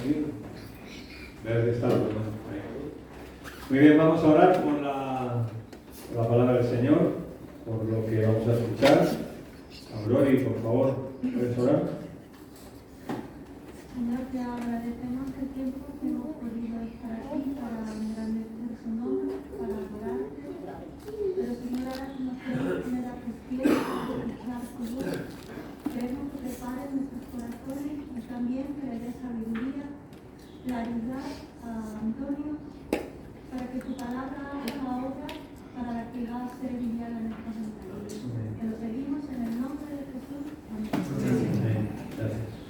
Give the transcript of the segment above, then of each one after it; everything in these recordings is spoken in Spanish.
encendido? Verde está, ¿no? Muy bien, vamos a orar por la palabra del Señor, por lo que vamos a escuchar. Aurori, por favor, ¿puedes orar? Señor, te agradecemos el tiempo que hemos podido estar aquí para engrandecer su nombre, para adorarte. Pero Señor, ahora que nos queremos poner a tus pies, para escuchar tu voz, queremos que prepares nuestros corazones y también que le des sabiduría, claridad a Antonio, para que tu palabra haga la obra para la que va a ser enviada en esta semana. Que lo pedimos en el nombre de Jesús. Amén. Amén. Gracias.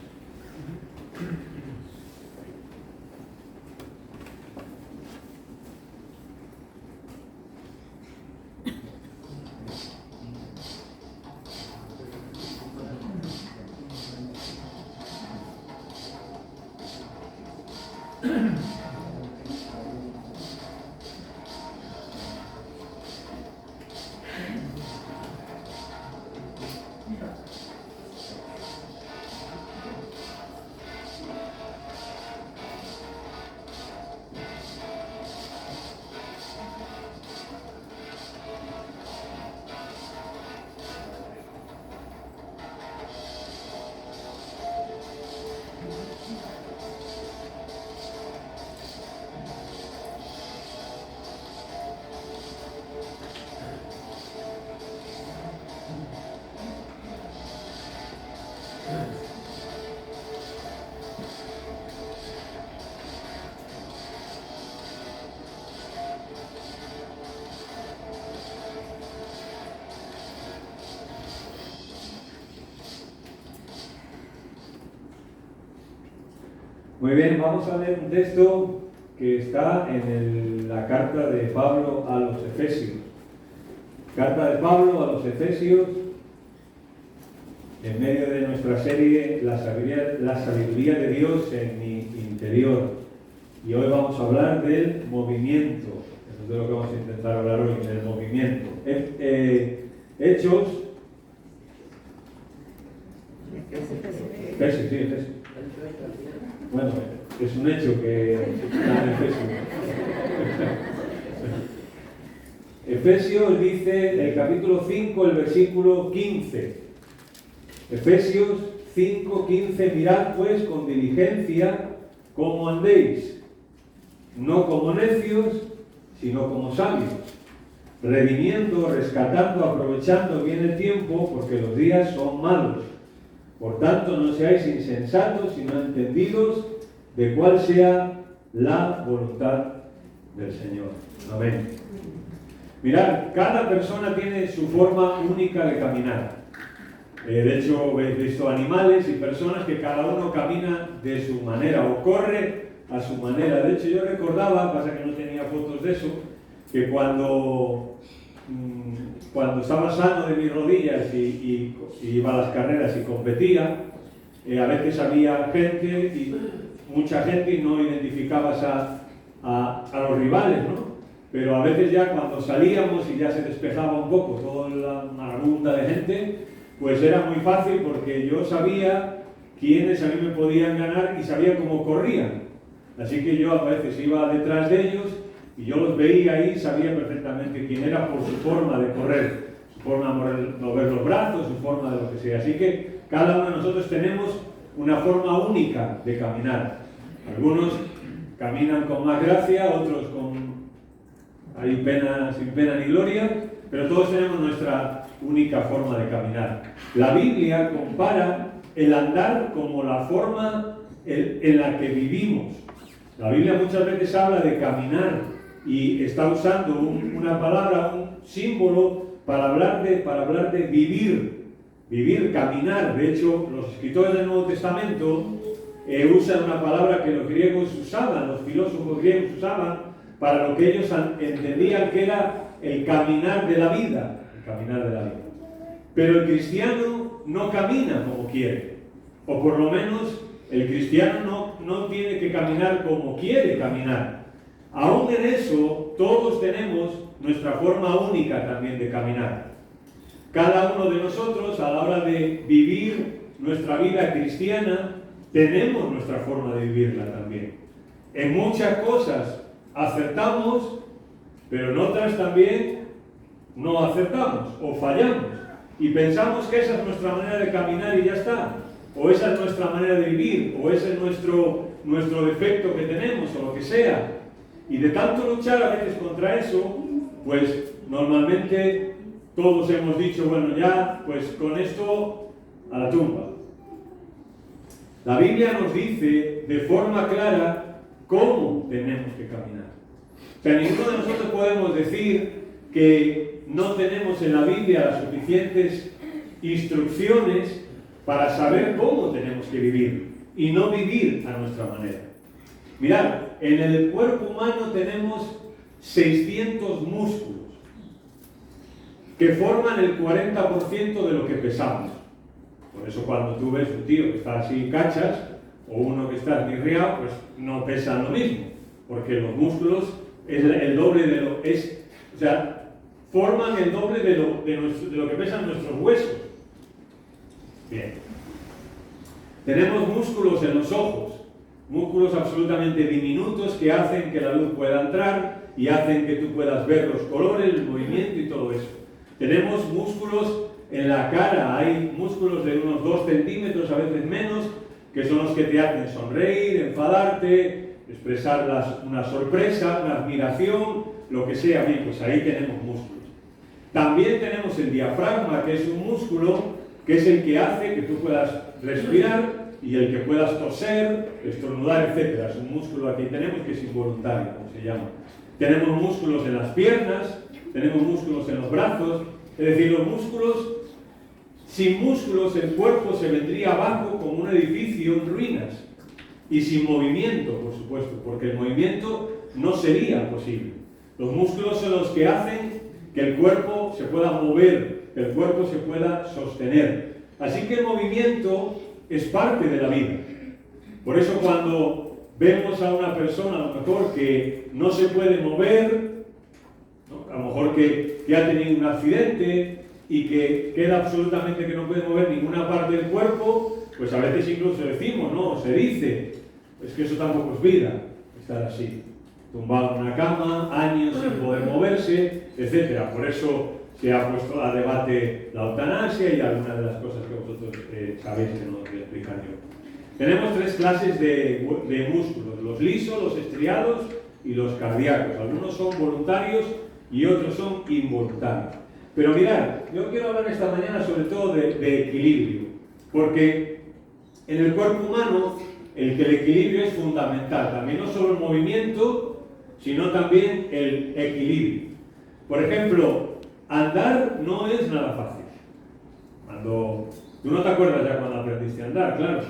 Muy bien, vamos a leer un texto que está en la carta de Pablo a los Efesios. Carta de Pablo a los Efesios, en medio de nuestra serie La sabiduría de Dios en mi interior. Y hoy vamos a hablar del movimiento. Eso es de lo que vamos a intentar hablar hoy, del movimiento. Hechos. Efesios. Bueno, es un hecho que está en Efesios. Efesios dice el capítulo 5, el versículo 15. Efesios 5, 15. Mirad pues con diligencia cómo andéis, no como necios, sino como sabios, redimiendo, rescatando, aprovechando bien el tiempo, porque los días son malos. Por tanto, no seáis insensatos, sino entendidos de cuál sea la voluntad del Señor. Amén. Mirad, cada persona tiene su forma única de caminar. De hecho, habéis visto animales y personas que cada uno camina de su manera o corre a su manera. De hecho, yo recordaba, pasa que no tenía fotos de eso, que cuando estaba sano de mis rodillas y iba a las carreras y competía, a veces había gente, y mucha gente, y no identificabas a los rivales, ¿no? Pero a veces ya cuando salíamos y ya se despejaba un poco toda la marabunta de gente, pues era muy fácil porque yo sabía quiénes a mí me podían ganar y sabía cómo corrían. Así que yo a veces iba detrás de ellos y yo los veía ahí, sabía perfectamente quién era por su forma de correr, su forma de mover los brazos, su forma de lo que sea. Así que cada uno de nosotros tenemos una forma única de caminar. Algunos caminan con más gracia, otros sin pena ni gloria, pero todos tenemos nuestra única forma de caminar. La Biblia compara el andar como la forma en la que vivimos. La Biblia muchas veces habla de caminar y está usando una palabra, un símbolo para hablar de vivir, caminar. De hecho, los escritores del Nuevo Testamento usan una palabra que los griegos usaban, los filósofos griegos usaban, para lo que ellos entendían que era el caminar de la vida. Pero el cristiano no camina como quiere, o por lo menos el cristiano no tiene que caminar como quiere caminar. Aún en eso, todos tenemos nuestra forma única también de caminar. Cada uno de nosotros, a la hora de vivir nuestra vida cristiana, tenemos nuestra forma de vivirla también. En muchas cosas acertamos, pero en otras también no acertamos o fallamos. Y pensamos que esa es nuestra manera de caminar y ya está. O esa es nuestra manera de vivir, o ese es nuestro defecto que tenemos, o lo que sea. Y de tanto luchar a veces contra eso, pues normalmente todos hemos dicho, bueno, ya, pues con esto a la tumba. La Biblia nos dice de forma clara cómo tenemos que caminar. O sea, ninguno de nosotros podemos decir que no tenemos en la Biblia las suficientes instrucciones para saber cómo tenemos que vivir y no vivir a nuestra manera. Mirad, en el cuerpo humano tenemos 600 músculos que forman el 40% de lo que pesamos. Por eso cuando tú ves un tío que está así cachas o uno que está esmirriado, pues no pesan lo mismo, porque los músculos es el doble de lo es, o sea, forman el doble de lo que pesan nuestros huesos. Bien. Tenemos músculos en los ojos, músculos absolutamente diminutos que hacen que la luz pueda entrar y hacen que tú puedas ver los colores, el movimiento y todo eso. Tenemos músculos en la cara, hay músculos de unos 2 centímetros, a veces menos, que son los que te hacen sonreír, enfadarte, expresar una sorpresa, una admiración, lo que sea. Bien, pues ahí tenemos músculos. También tenemos el diafragma, que es un músculo que es el que hace que tú puedas respirar y el que puedas toser, estornudar, etc. Es un músculo aquí tenemos que es involuntario, como se llama. Tenemos músculos en las piernas, tenemos músculos en los brazos, es decir, los músculos, sin músculos el cuerpo se vendría abajo como un edificio en ruinas y sin movimiento, por supuesto, porque el movimiento no sería posible. Los músculos son los que hacen que el cuerpo se pueda mover, que el cuerpo se pueda sostener. Así que el movimiento es parte de la vida. Por eso cuando vemos a una persona a lo mejor que no se puede mover, ¿no? A lo mejor que ha tenido un accidente y que queda absolutamente que no puede mover ninguna parte del cuerpo, pues a veces incluso decimos, ¿no? Se dice, es que eso tampoco es vida, estar así, tumbado en una cama, años sin poder moverse, etc. Por eso se ha puesto a debate la eutanasia y algunas de las cosas que vosotros sabéis que no os voy a explicar yo. Tenemos 3 clases de músculos, los lisos, los estriados y los cardíacos. Algunos son voluntarios y otros son involuntarios. Pero mirad, yo quiero hablar esta mañana sobre todo de equilibrio, porque en el cuerpo humano el equilibrio es fundamental, también no solo el movimiento, sino también el equilibrio. Por ejemplo, andar no es nada fácil. Tú no te acuerdas ya cuando aprendiste a andar, claro,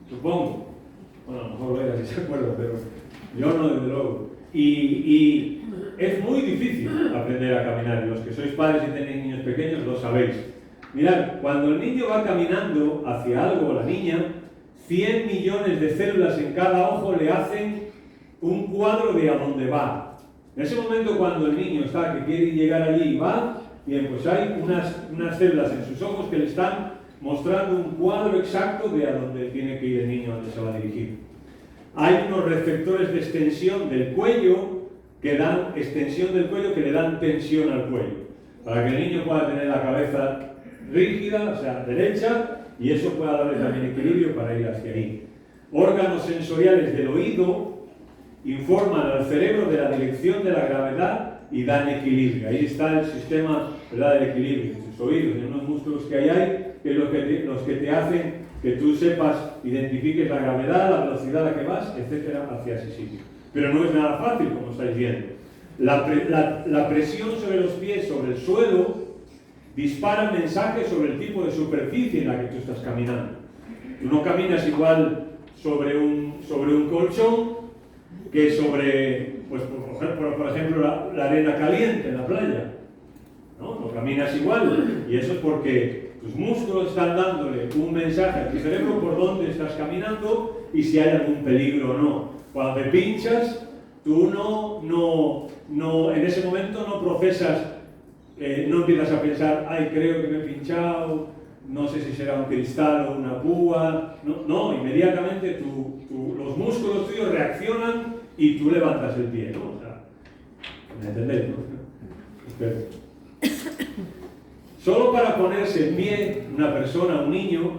supongo. Bueno, a lo mejor Vera sí se acuerda, pero yo no, desde luego. Y es muy difícil aprender a caminar. Los que sois padres y tenéis niños pequeños lo sabéis. Mirad, cuando el niño va caminando hacia algo, o la niña, 100 millones de células en cada ojo le hacen un cuadro de a dónde va. En ese momento cuando el niño está que quiere llegar allí y va, bien, pues hay unas células en sus ojos que le están mostrando un cuadro exacto de a dónde tiene que ir el niño, a dónde se va a dirigir. Hay unos receptores de extensión del cuello que dan extensión del cuello que le dan tensión al cuello, para que el niño pueda tener la cabeza rígida, o sea, derecha, y eso pueda darle también equilibrio para ir hacia ahí. Órganos sensoriales del oído informan al cerebro de la dirección de la gravedad y dan equilibrio. Ahí está el sistema, ¿verdad?, del equilibrio. En sus oídos, en unos músculos que hay ahí, que es los que te hacen que tú sepas, identifiques la gravedad, la velocidad a la que vas, etcétera, hacia ese sitio. Pero no es nada fácil, como estáis viendo. La presión sobre los pies, sobre el suelo, dispara mensajes sobre el tipo de superficie en la que tú estás caminando. Tú no caminas igual sobre un colchón que sobre, pues, por ejemplo, la arena caliente en la playa. No caminas igual, y eso es porque tus músculos están dándole un mensaje a tu cerebro por dónde estás caminando y si hay algún peligro o no. Cuando te pinchas, tú no en ese momento no procesas, no empiezas a pensar, ay, creo que me he pinchado, no sé si será un cristal o una púa, no, inmediatamente los músculos tuyos reaccionan y tú levantas el pie, ¿no? O sea, ¿me entendéis, no? Perfecto. Solo para ponerse en pie una persona, un niño,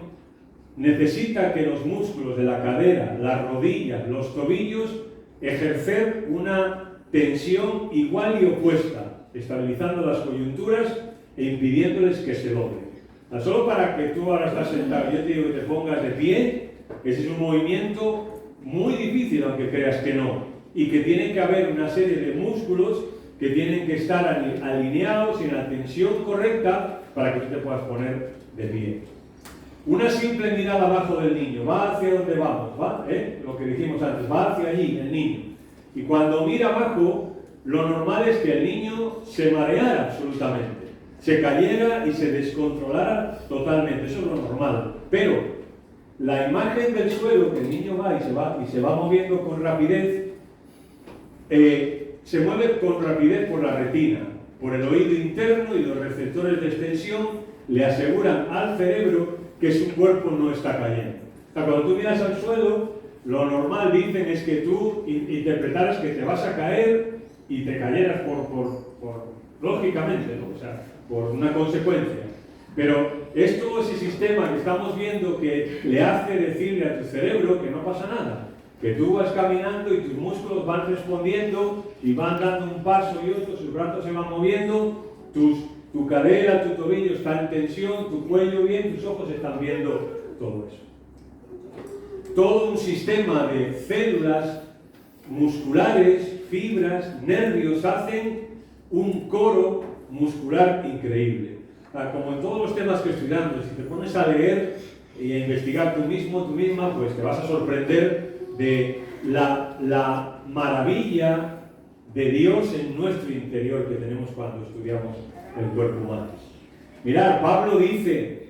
necesita que los músculos de la cadera, las rodillas, los tobillos, ejercer una tensión igual y opuesta, estabilizando las coyunturas e impidiéndoles que se doblen. Solo para que tú ahora estás sentado, yo te digo que te pongas de pie, ese es un movimiento muy difícil, aunque creas que no, y que tiene que haber una serie de músculos que tienen que estar alineados y en la tensión correcta para que tú te puedas poner de pie. Una simple mirada abajo del niño, va hacia donde vamos, ¿va? Lo que dijimos antes, va hacia allí el niño. Y cuando mira abajo, lo normal es que el niño se mareara absolutamente, se cayera y se descontrolara totalmente, eso es lo normal. Pero la imagen del suelo, que el niño va y se va moviendo con rapidez, se mueve con rapidez por la retina, por el oído interno, y los receptores de extensión le aseguran al cerebro que su cuerpo no está cayendo. O sea, cuando tú miras al suelo, lo normal, dicen, es que tú interpretaras que te vas a caer y te cayeras lógicamente, ¿no? O sea, por una consecuencia. Pero es todo ese sistema que estamos viendo que le hace decirle a tu cerebro que no pasa nada, que tú vas caminando y tus músculos van respondiendo y van dando un paso y otro, sus brazos se van moviendo, tu cadera, tu tobillo está en tensión, tu cuello bien, tus ojos están viendo todo eso. Todo un sistema de células musculares, fibras, nervios, hacen un coro muscular increíble. Como en todos los temas que estudiamos, si te pones a leer y a investigar tú mismo, tú misma, pues te vas a sorprender de la maravilla de Dios en nuestro interior que tenemos cuando estudiamos el cuerpo humano. Mirad, Pablo dice,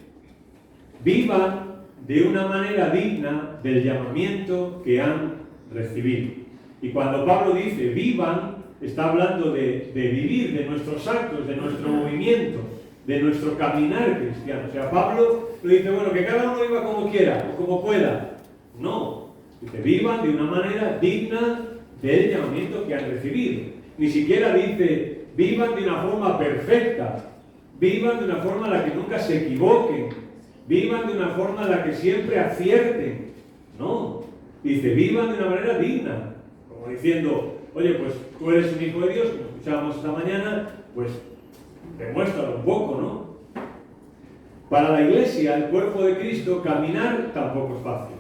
vivan de una manera digna del llamamiento que han recibido. Y cuando Pablo dice vivan, está hablando de vivir, de nuestros actos, de nuestro movimiento, de nuestro caminar cristiano. O sea, Pablo le dice, bueno, que cada uno viva como quiera o como pueda. No, dice, vivan de una manera digna del llamamiento que han recibido. Ni siquiera dice, vivan de una forma perfecta, vivan de una forma en la que nunca se equivoquen, vivan de una forma en la que siempre acierten. No, dice, vivan de una manera digna, como diciendo, oye, pues tú eres un hijo de Dios, como escuchábamos esta mañana, pues demuéstralo un poco, ¿no? Para la Iglesia, el cuerpo de Cristo, caminar tampoco es fácil.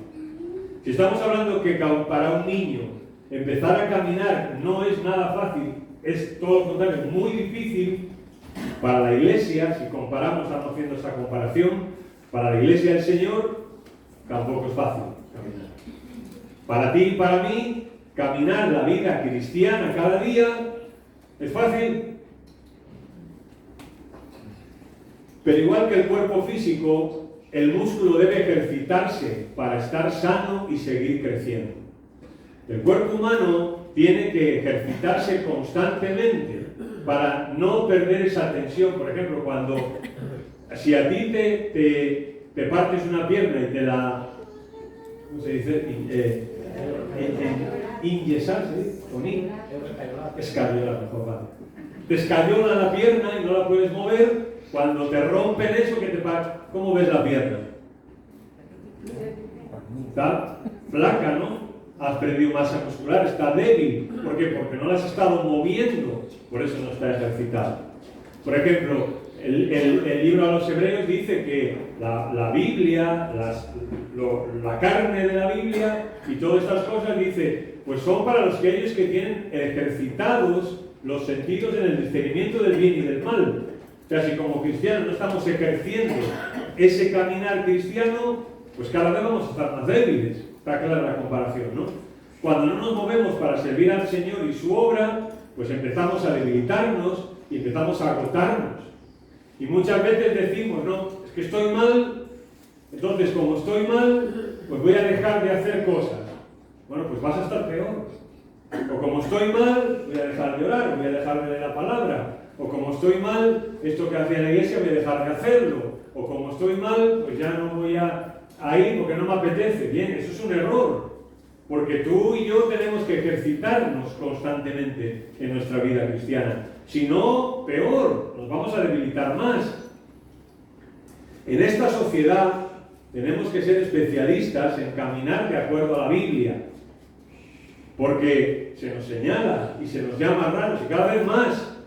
Si estamos hablando que para un niño empezar a caminar no es nada fácil, es todo lo contrario, muy difícil, para la Iglesia, si comparamos, estamos haciendo esta comparación, para la Iglesia del Señor tampoco es fácil caminar. Para ti y para mí, caminar la vida cristiana cada día es fácil. Pero igual que el cuerpo físico, el músculo debe ejercitarse para estar sano y seguir creciendo. El cuerpo humano tiene que ejercitarse constantemente para no perder esa tensión. Por ejemplo, si a ti te partes una pierna y te la, ¿cómo se dice? Inyesar, ¿sí? Con escayola, mejor, vale. Te escayola la pierna y no la puedes mover. Cuando te rompen eso, ¿cómo ves la pierna? Está flaca, ¿no? Has perdido masa muscular, está débil. ¿Por qué? Porque no la has estado moviendo, por eso no está ejercitada. Por ejemplo, el libro a los Hebreos dice que la Biblia, la carne de la Biblia y todas estas cosas, dice, pues son para aquellos que tienen ejercitados los sentidos en el discernimiento del bien y del mal. O sea, si como cristianos no estamos ejerciendo ese caminar cristiano, pues cada vez vamos a estar más débiles. Está clara la comparación, ¿no? Cuando no nos movemos para servir al Señor y su obra, pues empezamos a debilitarnos y empezamos a agotarnos. Y muchas veces decimos, no, es que estoy mal, entonces como estoy mal, pues voy a dejar de hacer cosas. Bueno, pues vas a estar peor. O como estoy mal, voy a dejar de orar, voy a dejar de leer la palabra. O como estoy mal, esto que hacía la iglesia voy a dejar de hacerlo. o como estoy mal, pues ya no voy a ir porque no me apetece. Bien, eso es un error, porque tú y yo tenemos que ejercitarnos constantemente en nuestra vida cristiana. Si no, peor, nos vamos a debilitar más. En esta sociedad tenemos que ser especialistas en caminar de acuerdo a la Biblia, porque se nos señala y se nos llama raros y cada vez más.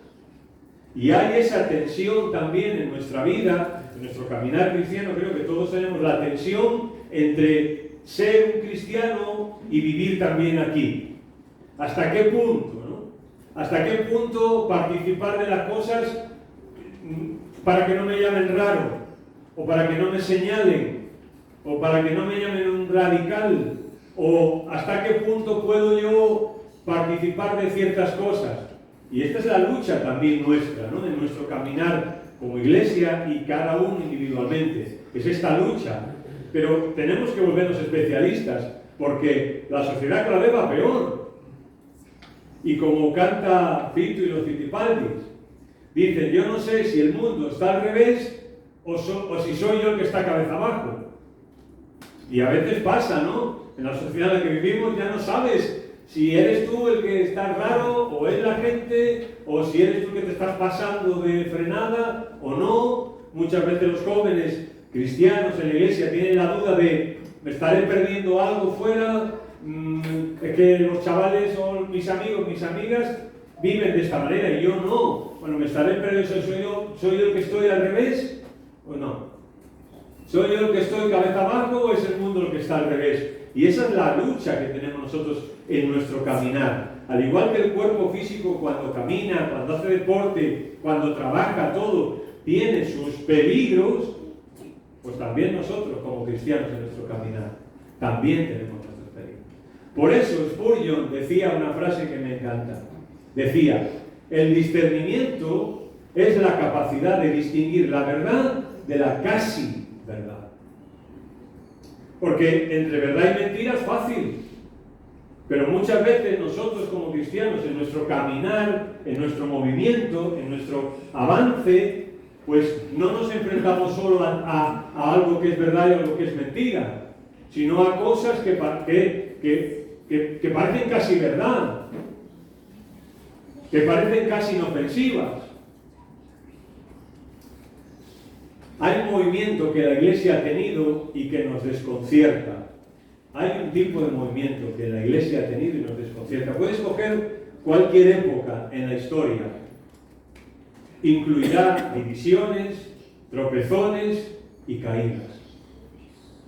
Y hay esa tensión también en nuestra vida, en nuestro caminar cristiano. Creo que todos tenemos la tensión entre ser un cristiano y vivir también aquí. ¿Hasta qué punto, no? ¿Hasta qué punto participar de las cosas para que no me llamen raro, o para que no me señalen, o para que no me llamen un radical, o hasta qué punto puedo yo participar de ciertas cosas? Y esta es la lucha también nuestra, ¿no? De nuestro caminar como iglesia y cada uno individualmente. Es esta lucha. Pero tenemos que volvernos especialistas, porque la sociedad cada vez va peor. Y como canta Fito y los Fitipaldis, dicen, yo no sé si el mundo está al revés o si soy yo el que está cabeza abajo. Y a veces pasa, ¿no? En la sociedad en la que vivimos ya no sabes si eres tú el que está raro, o es la gente, o si eres tú el que te estás pasando de frenada, o no. Muchas veces los jóvenes cristianos en la iglesia tienen la duda de, ¿me estaré perdiendo algo fuera? Es que los chavales o mis amigos, mis amigas viven de esta manera y yo no. Bueno, ¿me estaré perdiendo? ¿Soy yo el que estoy al revés o no? ¿Soy yo el que estoy cabeza abajo o es el mundo el que está al revés? Y esa es la lucha que tenemos nosotros en nuestro caminar. Al igual que el cuerpo físico cuando camina, cuando hace deporte, cuando trabaja, todo tiene sus peligros, pues también nosotros como cristianos en nuestro caminar también tenemos nuestros peligros. Por eso Spurgeon decía una frase que me encanta. Decía, el discernimiento es la capacidad de distinguir la verdad de la casi verdad. Porque entre verdad y mentira es fácil, pero muchas veces nosotros como cristianos en nuestro caminar, en nuestro movimiento, en nuestro avance, pues no nos enfrentamos solo a algo que es verdad y a algo que es mentira, sino a cosas que parecen casi verdad, que parecen casi inofensivas. Hay un movimiento que la Iglesia ha tenido y que nos desconcierta. Hay un tipo de movimiento que la Iglesia ha tenido y nos desconcierta. Puedes coger cualquier época en la historia. Incluirá divisiones, tropezones y caídas.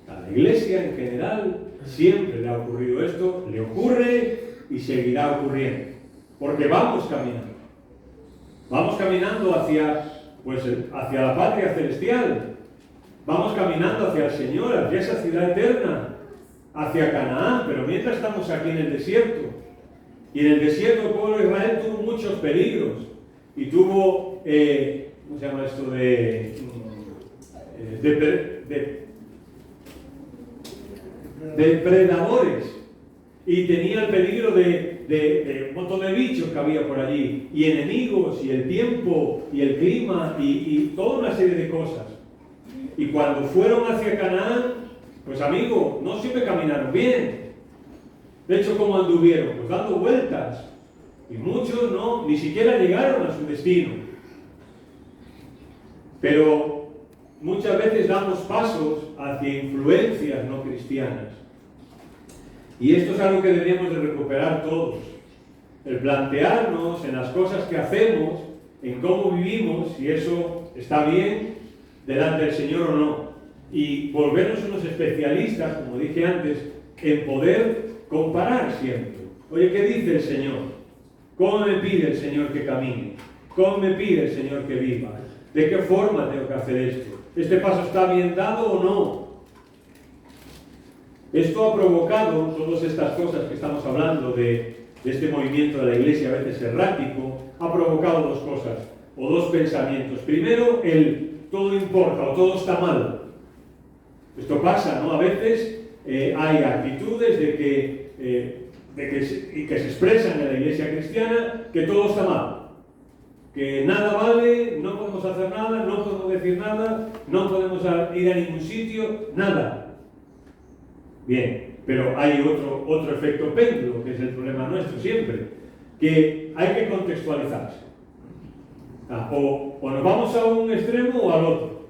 A la Iglesia en general siempre le ha ocurrido esto, le ocurre y seguirá ocurriendo. Porque vamos caminando. Vamos caminando hacia la patria celestial. Vamos caminando hacia el Señor, hacia esa ciudad eterna, hacia Canaán, pero mientras estamos aquí en el desierto. Y en el desierto el pueblo de Israel tuvo muchos peligros. Y tuvo, ¿cómo se llama esto? Depredadores. Y tenía el peligro de un montón de bichos que había por allí, y enemigos, y el tiempo, y el clima, y toda una serie de cosas. Y cuando fueron hacia Canaán, pues amigo, no siempre caminaron bien. De hecho, ¿cómo anduvieron? Pues dando vueltas. Y muchos no, ni siquiera llegaron a su destino. Pero muchas veces damos pasos hacia influencias no cristianas. Y esto es algo que deberíamos de recuperar todos. El plantearnos en las cosas que hacemos, en cómo vivimos, si eso está bien delante del Señor o no. Y volvernos unos especialistas, como dije antes, en poder comparar siempre. Oye, ¿qué dice el Señor? ¿Cómo me pide el Señor que camine? ¿Cómo me pide el Señor que viva? ¿De qué forma tengo que hacer esto? ¿Este paso está bien dado o no? Esto ha provocado, todas estas cosas que estamos hablando de este movimiento de la Iglesia a veces errático, ha provocado dos cosas, o dos pensamientos. Primero, el todo importa o todo está mal. Esto pasa, ¿no? A veces hay actitudes que se expresan en la Iglesia cristiana que todo está mal, que nada vale, no podemos hacer nada, no podemos decir nada, no podemos ir a ningún sitio, nada. Bien, pero hay otro efecto péndulo, que es el problema nuestro siempre, que hay que contextualizarse. O nos vamos a un extremo o al otro.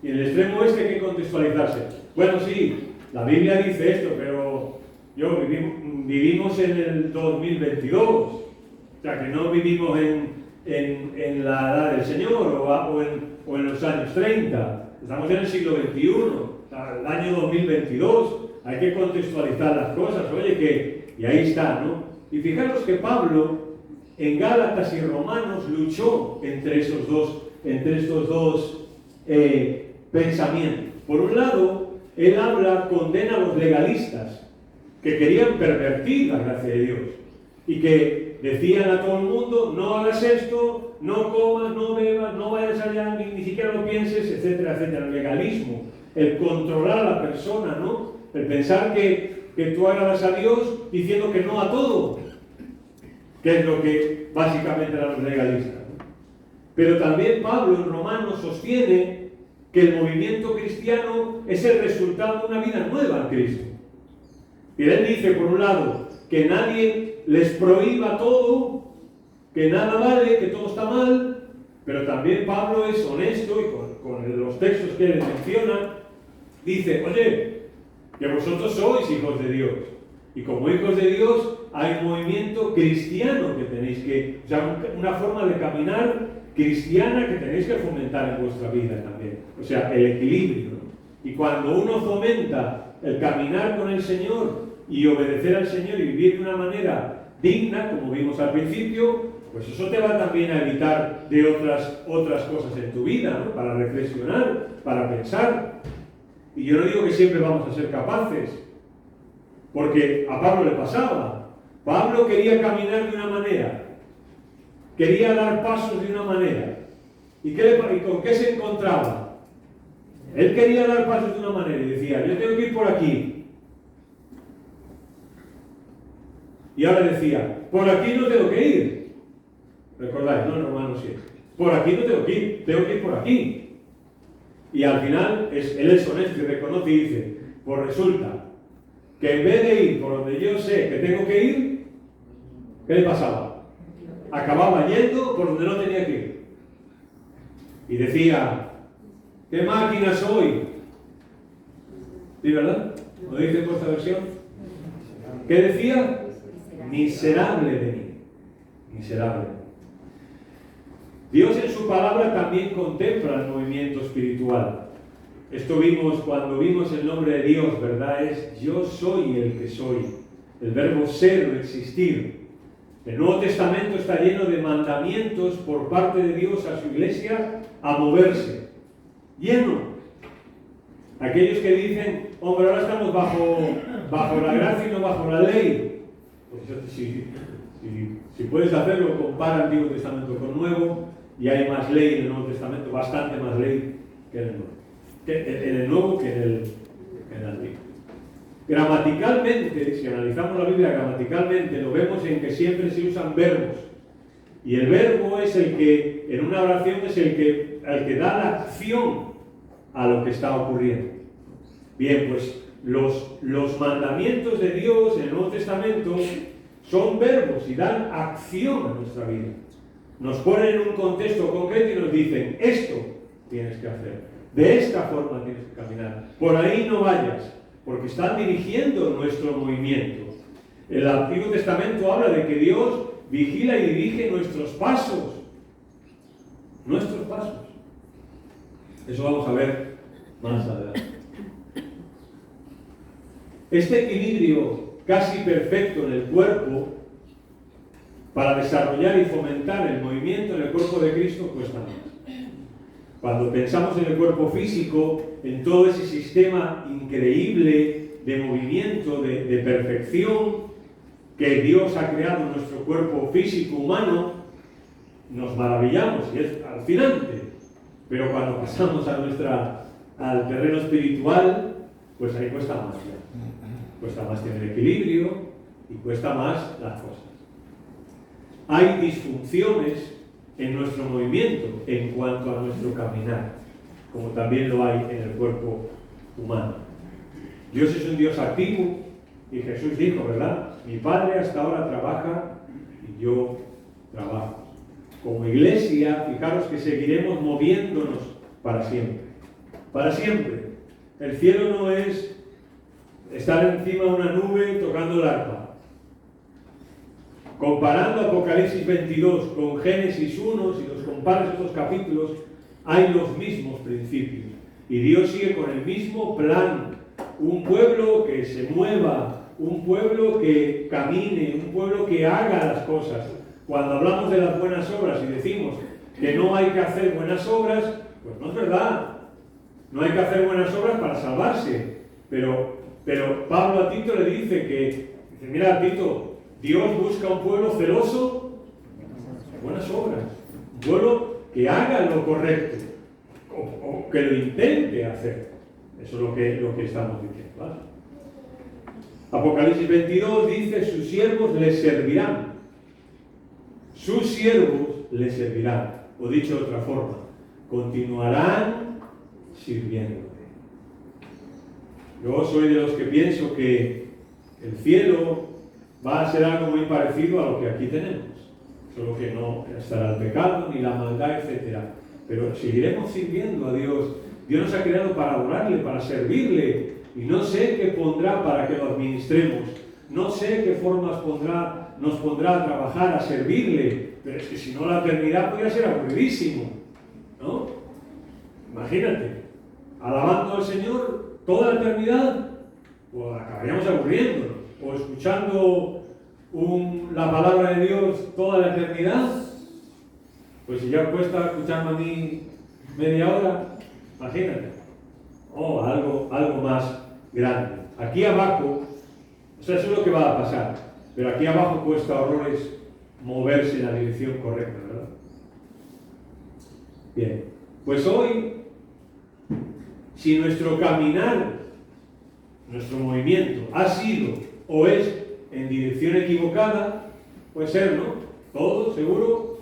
Y en el extremo este hay que contextualizarse. Bueno, sí, la Biblia dice esto, pero vivimos en el 2022. O sea, que no vivimos en la edad del Señor o en los años 30. Estamos en el siglo XXI, o sea, el año 2022. Hay que contextualizar las cosas. Oye, y ahí está, ¿no? Y fijaros que Pablo en Gálatas y Romanos luchó entre estos dos pensamientos. Por un lado, él condena a los legalistas que querían pervertir la gracia de Dios y que decían a todo el mundo: no hagas esto, no comas, no bebas, no vayas allá, ni siquiera lo pienses, etcétera, etcétera. El legalismo, el controlar a la persona, ¿no? El pensar que tú agradas a Dios diciendo que no a todo, que es lo que básicamente eran los legalistas. Pero también Pablo en Romanos sostiene que el movimiento cristiano es el resultado de una vida nueva en Cristo. Y él dice, por un lado, que nadie les prohíba todo, que nada vale, que todo está mal, pero también Pablo es honesto y con los textos que él menciona, dice: oye, que vosotros sois hijos de Dios. Y como hijos de Dios hay un movimiento cristiano que tenéis que, o sea, una forma de caminar cristiana que tenéis que fomentar en vuestra vida también. O sea, el equilibrio, ¿no? Y cuando uno fomenta el caminar con el Señor y obedecer al Señor y vivir de una manera digna, como vimos al principio, pues eso te va también a evitar de otras cosas en tu vida, ¿no? Para reflexionar, para pensar. Y yo no digo que siempre vamos a ser capaces, porque a Pablo le pasaba. Pablo quería caminar de una manera, quería dar pasos de una manera. ¿Y con qué se encontraba? Él quería dar pasos de una manera y decía: yo tengo que ir por aquí. Y ahora decía: por aquí no tengo que ir. ¿Recordáis, no? En Romanos 7. Por aquí no tengo que ir por aquí. Y al final, él es honesto y reconoce y dice: pues resulta que en vez de ir por donde yo sé que tengo que ir, ¿qué le pasaba? Acababa yendo por donde no tenía que ir. Y decía: ¿qué máquina soy? ¿Sí, verdad? ¿Lo dice por esta versión? ¿Qué decía? Miserable de mí. Miserable. Dios en su palabra también contempla el movimiento espiritual. Esto vimos cuando vimos el nombre de Dios, ¿verdad? Es yo soy el que soy. El verbo ser o existir. El Nuevo Testamento está lleno de mandamientos por parte de Dios a su iglesia a moverse. Lleno. Aquellos que dicen: hombre, ahora estamos bajo la gracia y no bajo la ley. Pues si puedes hacerlo, compara Antiguo Testamento con Nuevo, y hay más ley en el Nuevo Testamento, bastante más ley que en el Nuevo. En el Nuevo que en el Antiguo. Gramaticalmente, si analizamos la Biblia gramaticalmente, lo vemos en que siempre se usan verbos. Y el verbo es el que, en una oración, es el que da la acción a lo que está ocurriendo. Bien, pues los mandamientos de Dios en el Nuevo Testamento son verbos y dan acción a nuestra vida. Nos ponen en un contexto concreto y nos dicen: esto tienes que hacer, de esta forma tienes que caminar, por ahí no vayas, porque están dirigiendo nuestro movimiento. El Antiguo Testamento habla de que Dios vigila y dirige nuestros pasos. Nuestros pasos. Eso vamos a ver más adelante. Este equilibrio casi perfecto en el cuerpo, para desarrollar y fomentar el movimiento en el cuerpo de Cristo, cuesta más. Cuando pensamos en el cuerpo físico, en todo ese sistema increíble de movimiento, de perfección que Dios ha creado en nuestro cuerpo físico humano, nos maravillamos y es alucinante. Pero cuando pasamos al terreno espiritual, pues ahí cuesta más ya. Cuesta más tener equilibrio y cuesta más las cosas. Hay disfunciones en nuestro movimiento en cuanto a nuestro caminar, como también lo hay en el cuerpo humano. Dios es un Dios activo y Jesús dijo, ¿verdad? Mi Padre hasta ahora trabaja y yo trabajo. Como iglesia, fijaros que seguiremos moviéndonos para siempre. Para siempre. El cielo no es estar encima de una nube tocando el arpa. Comparando Apocalipsis 22 con Génesis 1, si los comparas estos capítulos, hay los mismos principios. Y Dios sigue con el mismo plan. Un pueblo que se mueva, un pueblo que camine, un pueblo que haga las cosas. Cuando hablamos de las buenas obras y decimos que no hay que hacer buenas obras, pues no es verdad. No hay que hacer buenas obras para salvarse. Pero Pablo a Tito le dice mira Tito, Dios busca un pueblo celoso de buenas obras. Un pueblo que haga lo correcto o que lo intente hacer. Eso es lo que estamos diciendo, ¿vale? Apocalipsis 22 dice, sus siervos les servirán. Sus siervos les servirán. O dicho de otra forma, continuarán sirviéndole. Yo soy de los que pienso que el cielo va a ser algo muy parecido a lo que aquí tenemos. Solo que no estará el pecado, ni la maldad, etc. Pero seguiremos sirviendo a Dios. Dios nos ha creado para adorarle, para servirle. Y no sé qué pondrá para que lo administremos. No sé qué formas nos pondrá a trabajar, a servirle. Pero es que si no, la eternidad podría ser aburridísimo, ¿no? Imagínate, alabando al Señor toda la eternidad, pues acabaríamos aburriéndonos. O escuchando la palabra de Dios toda la eternidad, pues si ya cuesta escucharme a mí media hora, imagínate. Algo más grande. Aquí abajo, eso es lo que va a pasar, pero aquí abajo cuesta horrores moverse en la dirección correcta, ¿verdad? Bien, pues hoy, si nuestro caminar, nuestro movimiento ha sido o es en dirección equivocada, puede ser, ¿no? Todos, seguro,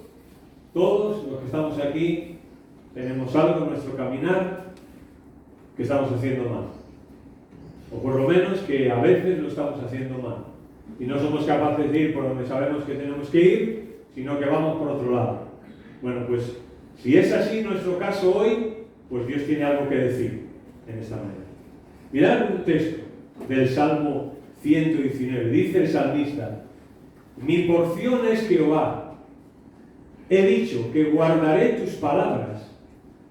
todos los que estamos aquí tenemos algo en nuestro caminar que estamos haciendo mal. O por lo menos que a veces lo estamos haciendo mal. Y no somos capaces de ir por donde sabemos que tenemos que ir, sino que vamos por otro lado. Bueno, pues si es así nuestro caso hoy, pues Dios tiene algo que decir en esta manera. Mirad un texto del Salmo 119. Dice el salmista, mi porción es Jehová. He dicho que guardaré tus palabras.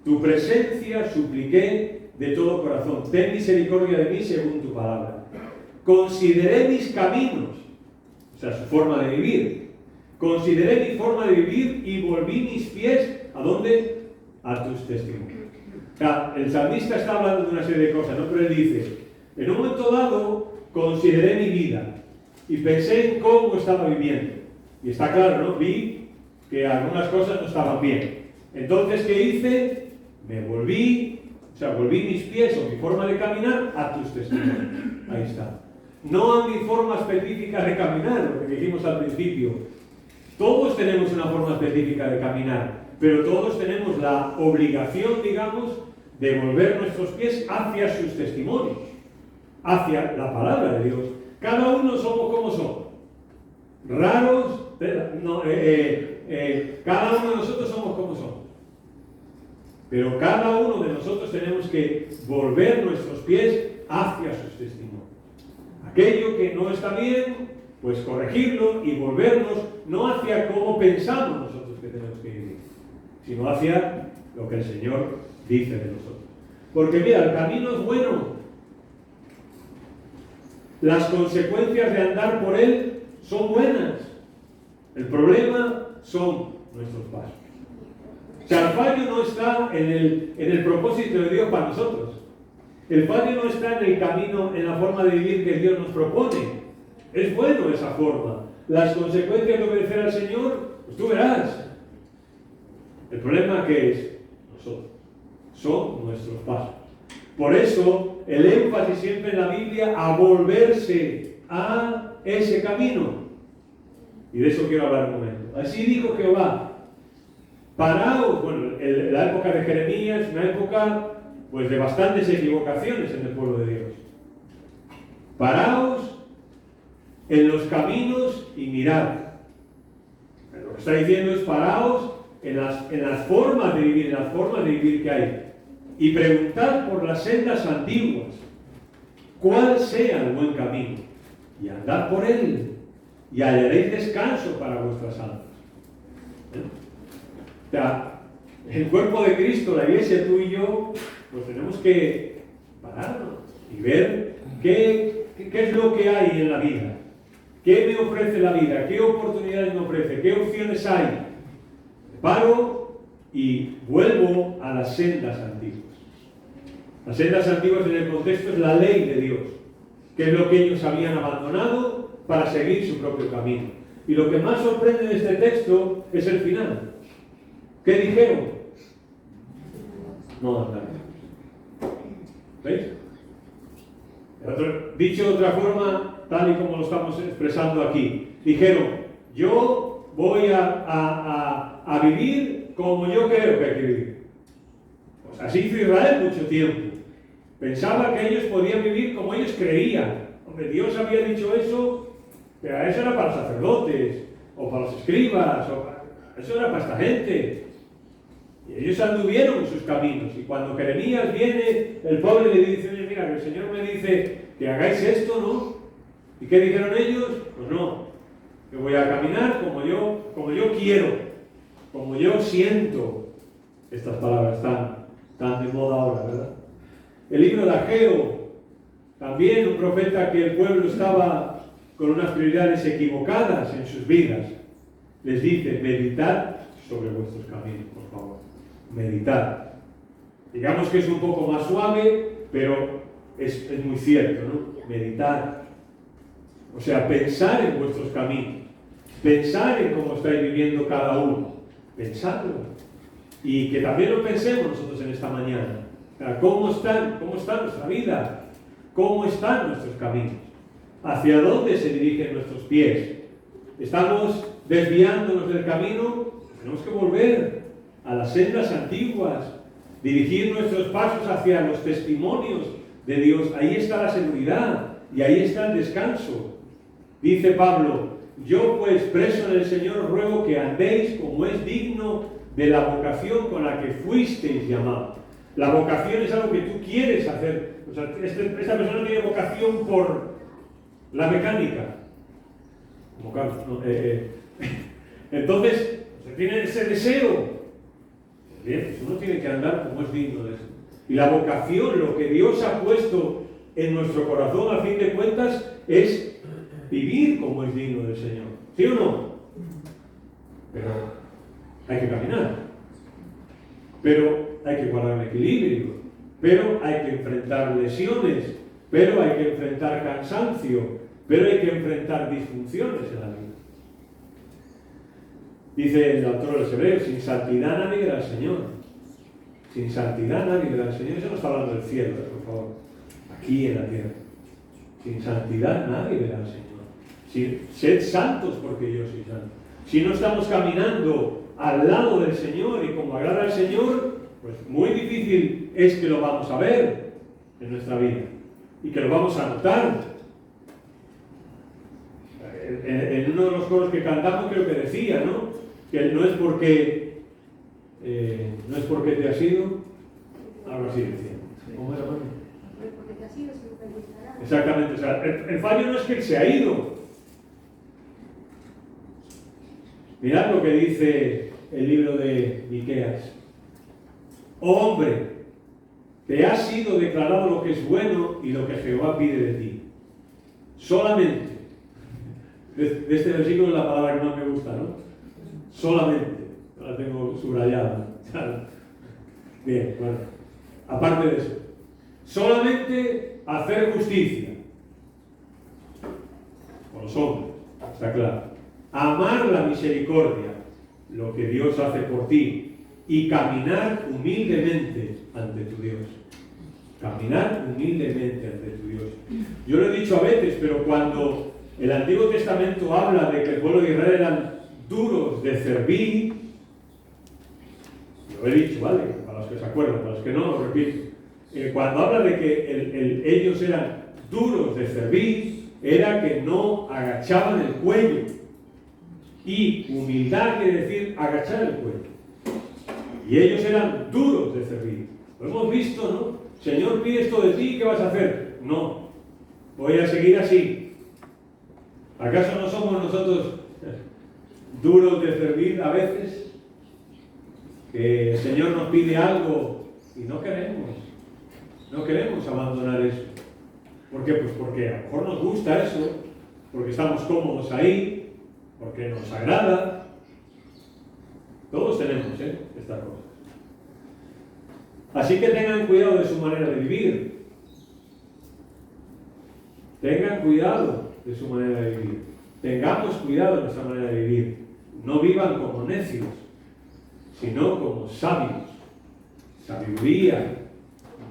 Tu presencia supliqué de todo corazón. Ten misericordia de mí según tu palabra. Consideré mis caminos, o sea, su forma de vivir. Consideré mi forma de vivir y volví mis pies, ¿a dónde? A tus testimonios. O sea, el salmista está hablando de una serie de cosas, ¿no? Pero él dice, en un momento dado, consideré mi vida y pensé en cómo estaba viviendo. Y está claro, ¿no? Vi que algunas cosas no estaban bien. Entonces, ¿qué hice? Volví mis pies o mi forma de caminar a tus testimonios. Ahí está. No a mi forma específica de caminar, lo que dijimos al principio. Todos tenemos una forma específica de caminar, pero todos tenemos la obligación, digamos, de volver nuestros pies hacia sus testimonios, hacia la palabra de Dios. Cada uno somos como somos. Raros, cada uno de nosotros somos como somos. Pero cada uno de nosotros tenemos que volver nuestros pies hacia sus testimonios. Aquello que no está bien, pues corregirlo y volvernos no hacia cómo pensamos nosotros que tenemos que vivir, sino hacia lo que el Señor dice de nosotros. Porque mira, el camino es bueno. Las consecuencias de andar por él son buenas. El problema son nuestros pasos. O sea, el fallo no está en el propósito de Dios para nosotros. El fallo no está en el camino, en la forma de vivir que Dios nos propone. Es bueno esa forma. Las consecuencias de obedecer al Señor, pues tú verás. El problema que es nosotros. Son nuestros pasos. Por eso, el énfasis siempre en la Biblia a volverse a ese camino. Y de eso quiero hablar un momento. Así dijo Jehová. Paraos, bueno, la época de Jeremías, una época pues de bastantes equivocaciones en el pueblo de Dios. Paraos en los caminos y mirad. Lo que está diciendo es paraos en las formas de vivir que hay. Y preguntad por las sendas antiguas, cuál sea el buen camino, y andad por él, y hallaréis descanso para vuestras almas. O sea, el cuerpo de Cristo, la iglesia, tú y yo, pues tenemos que pararnos y ver qué es lo que hay en la vida. ¿Qué me ofrece la vida? ¿Qué oportunidades me ofrece? ¿Qué opciones hay? Me paro y vuelvo a las sendas antiguas. Las sendas antiguas en el contexto es la ley de Dios, que es lo que ellos habían abandonado para seguir su propio camino. Y lo que más sorprende de este texto es el final. ¿Qué dijeron? No andar. ¿Veis? Dicho de otra forma, tal y como lo estamos expresando aquí, dijeron, yo voy a vivir como yo creo que hay que vivir. Pues así hizo Israel mucho tiempo. Pensaba que ellos podían vivir como ellos creían. Hombre, Dios había dicho eso, pero eso era para los sacerdotes, o para los escribas, eso era para esta gente. Y ellos anduvieron en sus caminos. Y cuando Jeremías viene, el pobre le dice, oye, mira, que el Señor me dice que hagáis esto, ¿no? ¿Y qué dijeron ellos? Pues no, que voy a caminar como yo quiero, como yo siento. Estas palabras tan de moda ahora, ¿verdad? El libro de Ageo, también un profeta que el pueblo estaba con unas prioridades equivocadas en sus vidas, les dice, meditad sobre vuestros caminos, por favor. Meditad. Digamos que es un poco más suave, pero es muy cierto, ¿no? Meditad. O sea, pensar en vuestros caminos. Pensar en cómo estáis viviendo cada uno. Pensadlo. Y que también lo pensemos nosotros en esta mañana. ¿Cómo está nuestra vida? ¿Cómo están nuestros caminos? ¿Hacia dónde se dirigen nuestros pies? ¿Estamos desviándonos del camino? Tenemos que volver a las sendas antiguas, dirigir nuestros pasos hacia los testimonios de Dios. Ahí está la seguridad y ahí está el descanso. Dice Pablo, yo pues preso en el Señor os ruego que andéis como es digno de la vocación con la que fuisteis llamados. La vocación es algo que tú quieres hacer. O sea, esta persona tiene vocación por la mecánica. Como Carlos, ¿no? Entonces, tiene ese deseo. Bien, pues uno tiene que andar como es digno de eso. Y la vocación, lo que Dios ha puesto en nuestro corazón, a fin de cuentas, es vivir como es digno del Señor. ¿Sí o no? Pero hay que caminar. Pero hay que guardar el equilibrio. Pero hay que enfrentar lesiones. Pero hay que enfrentar cansancio. Pero hay que enfrentar disfunciones en la vida. Dice el autor de los Hebreos, sin santidad nadie verá al Señor. Sin santidad nadie verá al Señor. Eso no está hablando del cielo, por favor. Aquí en la tierra. Sin santidad nadie verá al Señor. Sed santos porque yo soy santo. Si no estamos caminando al lado del Señor y como agrada al Señor, pues muy difícil es que lo vamos a ver en nuestra vida. Y que lo vamos a notar. En uno de los coros que cantamos creo que decía, ¿no? Que no es porque te has ido, algo así decía. ¿Cómo era, Mario? Porque te has ido, se lo preguntará. Exactamente, o sea, el fallo no es que él se ha ido. Mirad lo que dice el libro de Miqueas. Oh hombre, te ha sido declarado lo que es bueno y lo que Jehová pide de ti. Solamente. De este versículo es la palabra que más me gusta, ¿no? Solamente. La tengo subrayada. Bien, bueno. Aparte de eso. Solamente hacer justicia. Con los hombres, está claro. Amar la misericordia, lo que Dios hace por ti. Y caminar humildemente ante tu Dios. Caminar humildemente ante tu Dios. Yo lo he dicho a veces, pero cuando el Antiguo Testamento habla de que el pueblo de Israel eran duros de cerviz, Lo he dicho, ¿vale? Para los que se acuerdan, para los que no, lo repito. Cuando habla de que ellos eran duros de servir, era que no agachaban el cuello. Y humildad quiere decir agachar el cuello. Y ellos eran duros de servir. Lo hemos visto, ¿no? Señor, pide esto de ti, ¿qué vas a hacer? No, voy a seguir así. ¿Acaso no somos nosotros duros de servir a veces? Que el Señor nos pide algo y no queremos abandonar eso. ¿Por qué? Pues porque a lo mejor nos gusta eso, porque estamos cómodos ahí, porque nos agrada. Todos tenemos estas cosas. Así que tengan cuidado de su manera de vivir. Tengan cuidado de su manera de vivir. Tengamos cuidado de nuestra manera de vivir. No vivan como necios, sino como sabios. Sabiduría,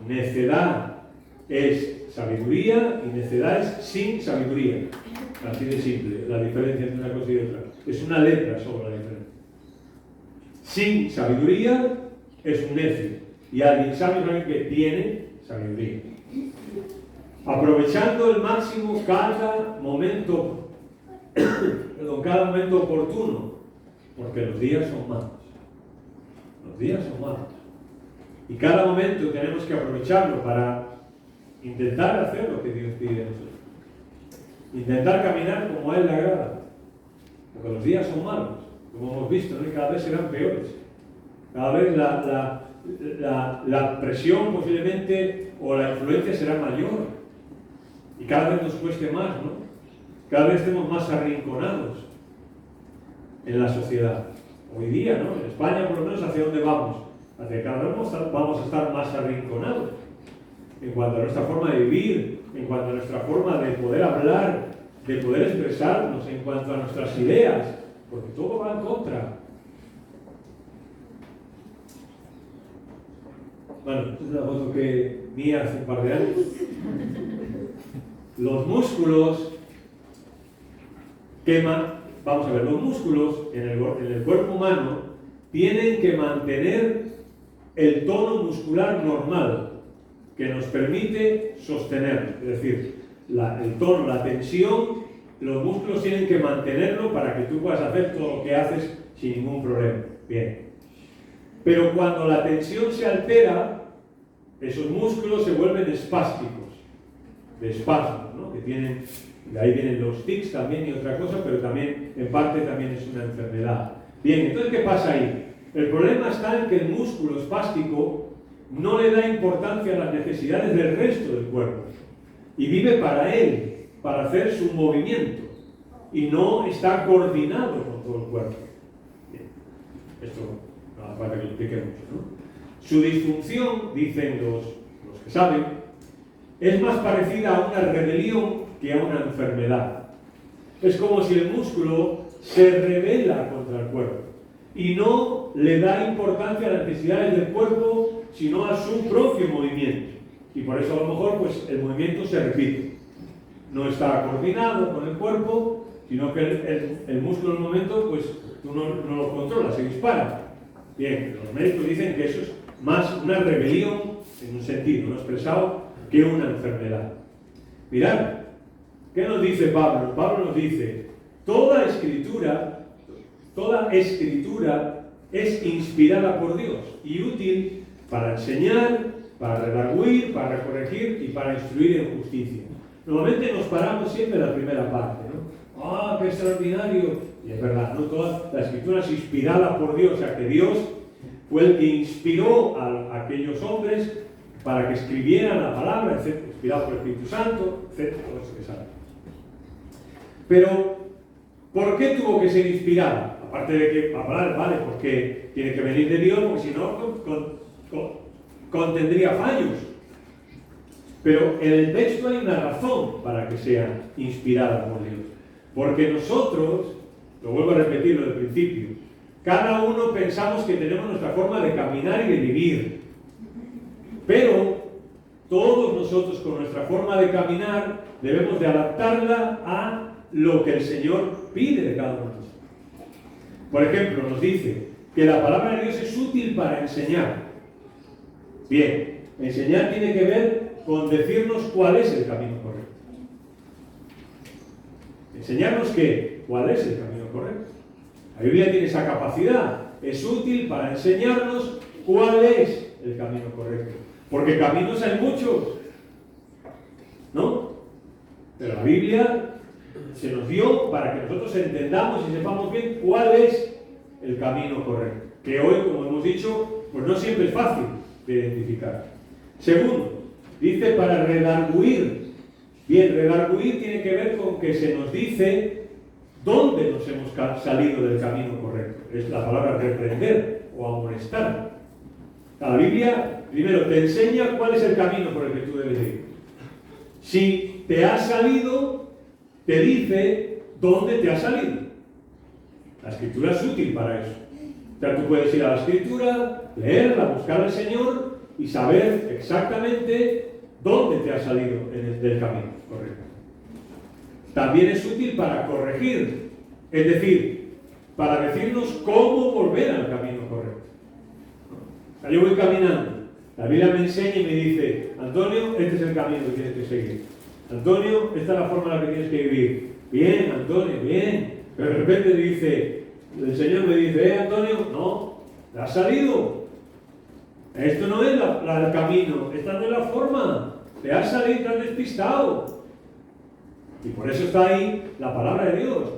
necedad es sabiduría y necedad es sin sabiduría. Así de simple, la diferencia entre una cosa y otra. Es una letra sobre la diferencia. Sin sabiduría es un necio. Y alguien sabio es alguien que tiene sabiduría. Aprovechando el máximo cada momento oportuno, porque los días son malos. Los días son malos. Y cada momento tenemos que aprovecharlo para intentar hacer lo que Dios pide de nosotros. Intentar caminar como a Él le agrada. Porque los días son malos, como hemos visto, ¿no? Y cada vez serán peores. Cada vez la presión posiblemente o la influencia será mayor. Y cada vez nos cueste más, ¿no? Cada vez estemos más arrinconados en la sociedad. Hoy día, ¿no? En España, por lo menos, ¿hacia dónde vamos? Hacia que cada vez vamos a estar más arrinconados en cuanto a nuestra forma de vivir, en cuanto a nuestra forma de poder hablar, de poder expresarnos, en cuanto a nuestras ideas, porque todo va en contra. Bueno, esta es una foto mía hace un par de años. Los músculos vamos a ver, los músculos en el cuerpo humano tienen que mantener el tono muscular normal que nos permite sostenerlo. Es decir, el tono, la tensión, los músculos tienen que mantenerlo para que tú puedas hacer todo lo que haces sin ningún problema. Bien. Pero cuando la tensión se altera, esos músculos se vuelven espásticos, de espasmos, ¿no? Que tienen, de ahí vienen los tics también y otra cosa, pero también, en parte, también es una enfermedad. Bien, entonces, ¿qué pasa ahí? El problema está en que el músculo espástico no le da importancia a las necesidades del resto del cuerpo y vive para él, para hacer su movimiento, y no está coordinado con todo el cuerpo. Bien. Esto no hace falta que lo explique mucho, ¿no? Su disfunción, dicen los que saben, es más parecida a una rebelión que a una enfermedad. Es como si el músculo se rebela contra el cuerpo y no le da importancia a las necesidades del cuerpo, sino a su propio movimiento. Y por eso a lo mejor pues, el movimiento se repite. No está coordinado con el cuerpo, sino que el músculo en un momento pues, tú no lo controlas, se dispara. Bien, los médicos dicen que eso es más una rebelión, en un sentido no expresado, que una enfermedad. Mirad, ¿qué nos dice Pablo? Pablo nos dice, toda escritura es inspirada por Dios y útil para enseñar, para redarguir, para corregir y para instruir en justicia. Normalmente nos paramos siempre en la primera parte, ¿no? ¡Ah, qué extraordinario! Y es verdad, ¿no? Toda la escritura es inspirada por Dios, o sea que Dios fue el que inspiró a aquellos hombres para que escribieran la palabra, etc., inspirado por el Espíritu Santo, etc., todo eso que sabe. Pero, ¿por qué tuvo que ser inspirada? Aparte de que la palabra, vale, porque tiene que venir de Dios, porque si no, contendría fallos. Pero en el texto hay una razón para que sea inspirada por Dios. Porque nosotros, lo vuelvo a repetir lo del principio, cada uno pensamos que tenemos nuestra forma de caminar y de vivir. Pero todos nosotros con nuestra forma de caminar debemos de adaptarla a lo que el Señor pide de cada uno de nosotros. Por ejemplo, nos dice que la palabra de Dios es útil para enseñar. Bien, enseñar tiene que ver con decirnos cuál es el camino correcto. Enseñarnos cuál es el camino correcto. La Biblia tiene esa capacidad. Es útil para enseñarnos cuál es el camino correcto. Porque caminos hay muchos, ¿no? Pero la Biblia se nos dio para que nosotros entendamos y sepamos bien cuál es el camino correcto. Que hoy, como hemos dicho, pues no siempre es fácil de identificar. Segundo, dice para redarguir. Bien, redarguir tiene que ver con que se nos dice dónde nos hemos salido del camino correcto. Es la palabra reprender o amonestar. La Biblia, primero, te enseña cuál es el camino por el que tú debes ir. Si te has salido, te dice dónde te has salido. La Escritura es útil para eso. O sea, tú puedes ir a la Escritura, leerla, buscar al Señor y saber exactamente dónde te has salido del camino correcto. También es útil para corregir, es decir, para decirnos cómo volver al camino correcto. O sea, yo voy caminando, la Biblia me enseña y me dice, Antonio, este es el camino que tienes que seguir. Antonio, esta es la forma en la que tienes que vivir. Bien, Antonio, bien. Pero de repente dice, el Señor me dice, Antonio, no, te has salido. Esto no es el camino, esta no es la forma. Te has salido, te has despistado. Y por eso está ahí la palabra de Dios.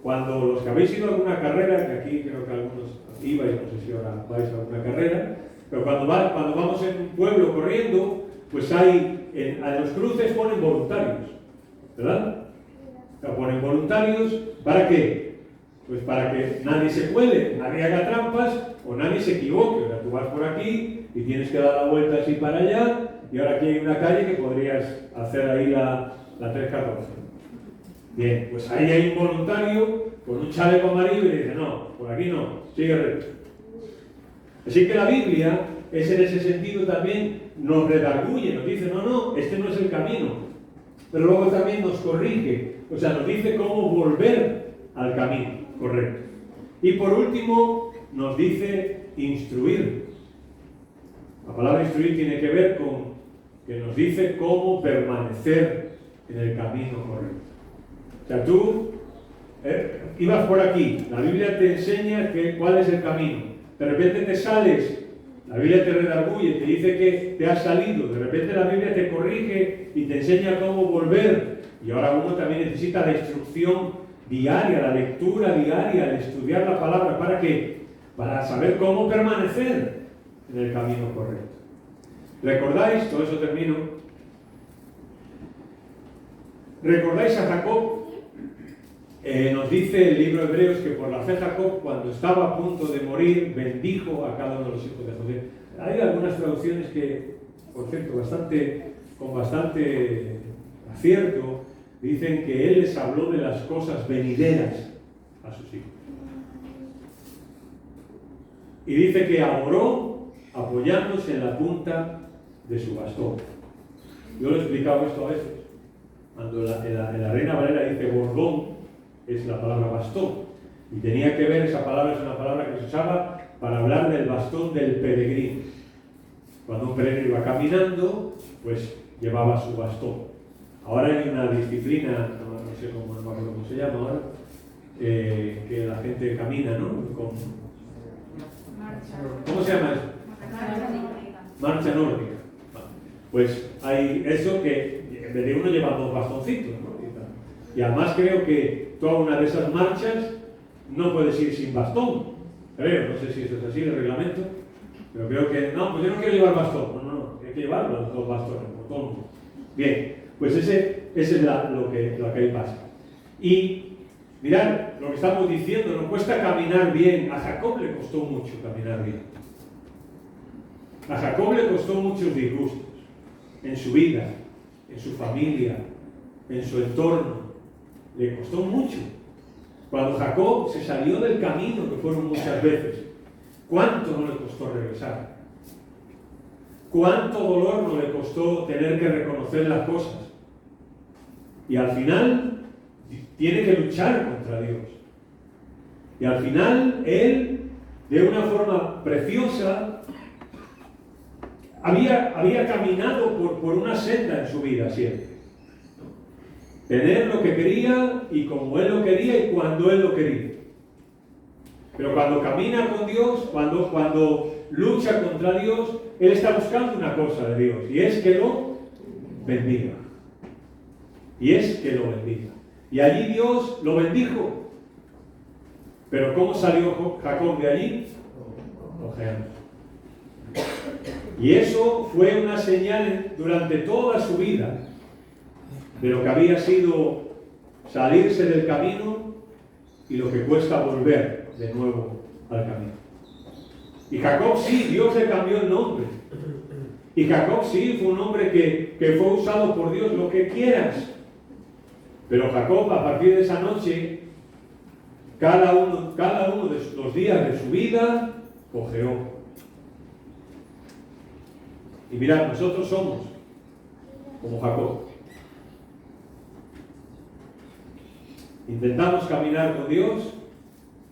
Cuando los que habéis ido a alguna carrera, que aquí creo que algunos ibais, no sé si ahora vais a alguna carrera, pero cuando vamos en un pueblo corriendo, pues a los cruces ponen voluntarios, ¿verdad? O sea, ponen voluntarios, ¿para qué? Pues para que nadie se cuele, nadie haga trampas o nadie se equivoque. O sea, tú vas por aquí y tienes que dar la vuelta así para allá, y ahora aquí hay una calle que podrías hacer ahí la 314. Bien, pues ahí hay un voluntario con un chaleco amarillo y dice, no, por aquí no, sigue recto. Así que la Biblia es en ese sentido también, nos redarguye, nos dice, no, este no es el camino. Pero luego también nos corrige, o sea, nos dice cómo volver al camino correcto. Y por último, nos dice instruir. La palabra instruir tiene que ver con que nos dice cómo permanecer en el camino correcto. O sea, tú ibas por aquí, la Biblia te enseña cuál es el camino. De repente te sales, la Biblia te redarguye, te dice que te has salido. De repente la Biblia te corrige y te enseña cómo volver. Y ahora uno también necesita la instrucción diaria, la lectura diaria, el estudiar la palabra. ¿Para qué? Para saber cómo permanecer en el camino correcto. ¿Recordáis? Todo eso termino. ¿Recordáis a Jacob? Nos dice el libro de Hebreos que por la fe Jacob, cuando estaba a punto de morir, bendijo a cada uno de los hijos de José. Hay algunas traducciones que, por cierto, con bastante acierto, dicen que él les habló de las cosas venideras a sus hijos. Y dice que oró apoyándose en la punta de su bastón. Yo lo he explicado esto a veces. Cuando en la Reina Valera dice bordón, es la palabra bastón. Y tenía que ver, esa palabra es una palabra que se usaba para hablar del bastón del peregrino. Cuando un peregrino iba caminando, pues llevaba su bastón. Ahora hay una disciplina, no sé cómo, no me acuerdo cómo se llama ahora, que la gente camina, ¿no? ¿Cómo se llama eso? Marcha nórdica. Pues hay eso que en vez de uno lleva dos bastoncitos, ¿no? Y además creo que toda una de esas marchas no puedes ir sin bastón. Creo, no sé si eso es así el reglamento, pero creo que no, pues yo no quiero llevar bastón. No, hay que llevar los dos bastones, como todo el mundo. Bien, pues ese es lo que ahí pasa. Y mirad, lo que estamos diciendo, nos cuesta caminar bien. A Jacob le costó mucho caminar bien. A Jacob le costó muchos disgustos en su vida, en su familia, en su entorno. Le costó mucho. Cuando Jacob se salió del camino, que fueron muchas veces, ¿cuánto no le costó regresar? ¿Cuánto dolor no le costó tener que reconocer las cosas? Y al final tiene que luchar contra Dios. Y al final él de una forma preciosa, había caminado por una senda en su vida siempre. Tener lo que quería y como él lo quería y cuando él lo quería. Pero cuando camina con Dios, cuando lucha contra Dios, él está buscando una cosa de Dios, y es que lo bendiga. Y es que lo bendiga. Y allí Dios lo bendijo. Pero ¿cómo salió Jacob de allí? Ojeando. Y eso fue una señal durante toda su vida de lo que había sido salirse del camino y lo que cuesta volver de nuevo al camino. Y Jacob sí, Dios le cambió el nombre. Y Jacob sí fue un hombre que fue usado por Dios, lo que quieras. Pero Jacob, a partir de esa noche, cada uno de los días de su vida, cojeó. Y mirad, nosotros somos como Jacob. Intentamos caminar con Dios,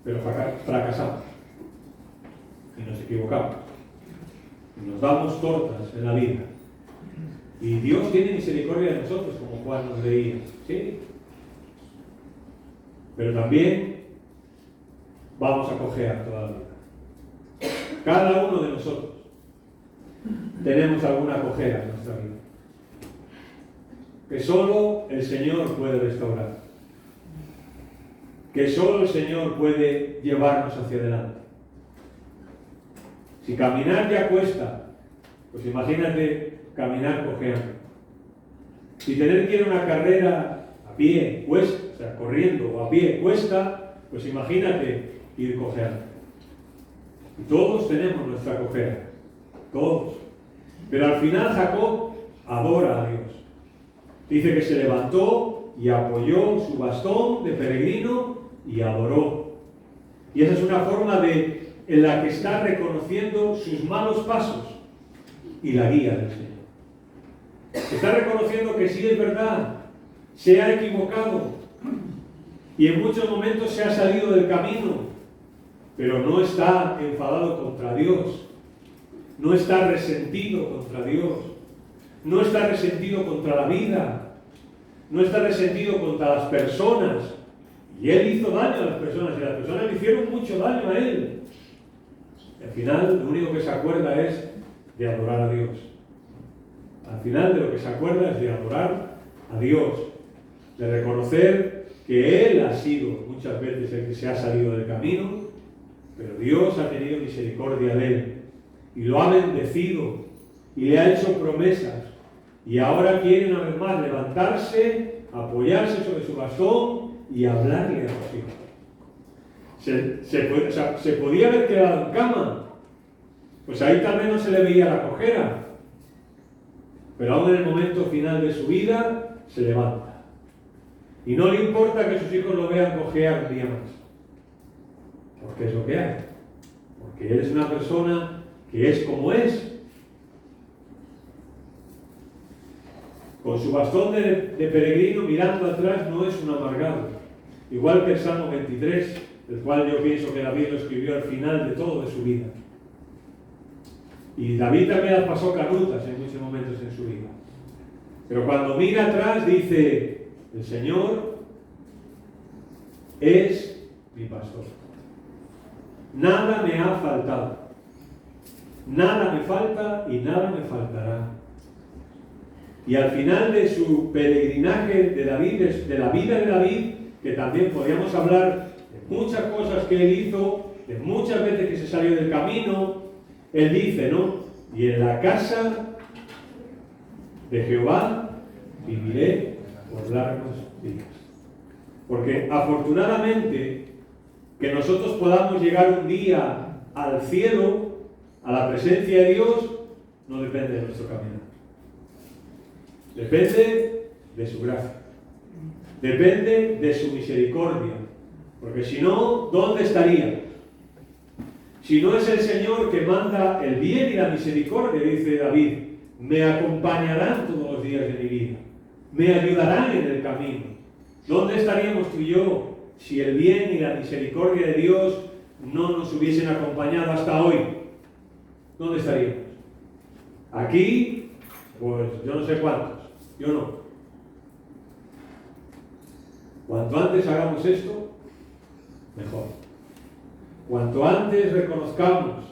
pero fracasamos. Y nos equivocamos. Y nos damos tortas en la vida. Y Dios tiene misericordia de nosotros, como Juan nos leía. ¿Sí? Pero también vamos a cojear toda la vida. Cada uno de nosotros tenemos alguna cojera en nuestra vida que solo el Señor puede restaurar, que solo el Señor puede llevarnos hacia adelante. Si caminar ya cuesta, pues imagínate caminar cojeando. Si tener que ir a una carrera a pie cuesta, o sea, corriendo o a pie cuesta, pues imagínate ir cojeando. Y todos tenemos nuestra cojera, todos. Pero al final Jacob adora a Dios. Dice que se levantó y apoyó su bastón de peregrino y adoró. Y esa es una forma en la que está reconociendo sus malos pasos y la guía del Señor. Está reconociendo que sí es verdad, se ha equivocado y en muchos momentos se ha salido del camino, pero no está enfadado contra Dios, no está resentido contra Dios, no está resentido contra la vida, no está resentido contra las personas. Y él hizo daño a las personas y las personas le hicieron mucho daño a él. Al final lo único que se acuerda es de adorar a Dios. Al final de lo que se acuerda es de adorar a Dios, de reconocer que Él ha sido muchas veces el que se ha salido del camino, pero Dios ha tenido misericordia de Él y lo ha bendecido y le ha hecho promesas y ahora quiere una vez más levantarse, apoyarse sobre su bastón y hablarle a los hijos. Se podía haber quedado en cama, pues ahí tal vez no se le veía la cojera, pero aún en el momento final de su vida se levanta. Y no le importa que sus hijos lo vean cojear un día más, porque es lo que hay. Porque él es una persona que es como es. Con su bastón de peregrino mirando atrás no es un amargado. Igual que el Salmo 23, el cual yo pienso que David lo escribió al final de todo de su vida. Y David también pasó canutas en muchos momentos en su vida. Pero cuando mira atrás dice, el Señor es mi pastor. Nada me ha faltado. Nada me falta y nada me faltará. Y al final de su peregrinaje de David, de la vida de David, que también podríamos hablar de muchas cosas que él hizo, de muchas veces que se salió del camino, él dice, ¿no? Y en la casa de Jehová viviré por largos días. Porque afortunadamente que nosotros podamos llegar un día al cielo, a la presencia de Dios, no depende de nuestro camino. Depende de su gracia. Depende de su misericordia. Porque si no, ¿dónde estaría? Si no es el Señor que manda el bien y la misericordia, dice David, me acompañarán todos los días de mi vida. Me ayudarán en el camino. ¿Dónde estaríamos tú y yo si el bien y la misericordia de Dios no nos hubiesen acompañado hasta hoy, ¿dónde estaríamos? Aquí, pues yo no sé cuántos, yo no. Cuanto antes hagamos esto, mejor. Cuanto antes reconozcamos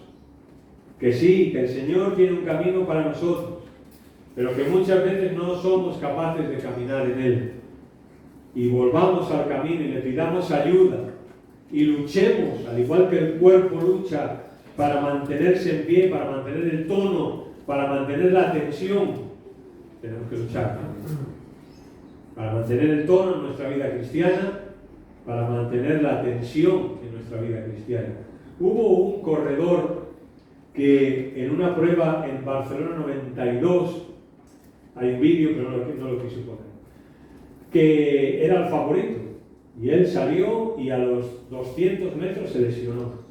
que sí, que el Señor tiene un camino para nosotros, pero que muchas veces no somos capaces de caminar en él, y volvamos al camino y le pidamos ayuda, y luchemos, al igual que el cuerpo lucha para mantenerse en pie, para mantener el tono, para mantener la tensión, tenemos que luchar, ¿no? Para mantener el tono en nuestra vida cristiana, para mantener la tensión en nuestra vida cristiana. Hubo un corredor que en una prueba en Barcelona 92, hay un vídeo pero no lo quise poner, que era el favorito, y él salió y a los 200 metros se lesionó,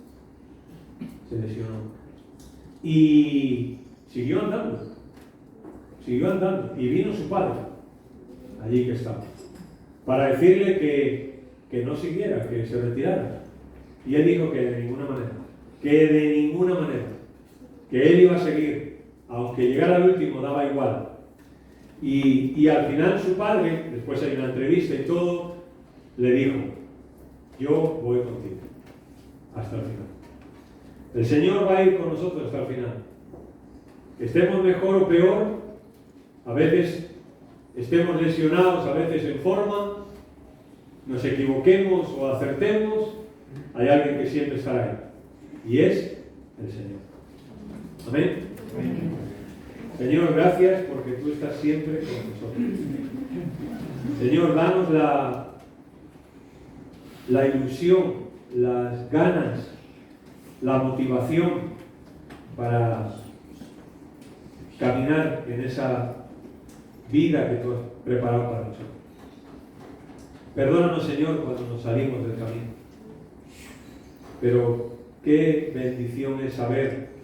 y siguió andando, y vino su padre, allí que estaba, para decirle que no siguiera, que se retirara, y él dijo que de ninguna manera, que él iba a seguir, aunque llegara al último daba igual. Y al final su padre, después hay una entrevista y todo, le dijo: yo voy contigo hasta el final. El Señor va a ir con nosotros hasta el final. Estemos mejor o peor, a veces estemos lesionados, a veces en forma, nos equivoquemos o acertemos, hay alguien que siempre estará ahí, y es el Señor. Amén. Señor, gracias porque tú estás siempre con nosotros. Señor, danos la ilusión, las ganas, la motivación para caminar en esa vida que tú has preparado para nosotros. Perdónanos, Señor, cuando nos salimos del camino. Pero qué bendición es saber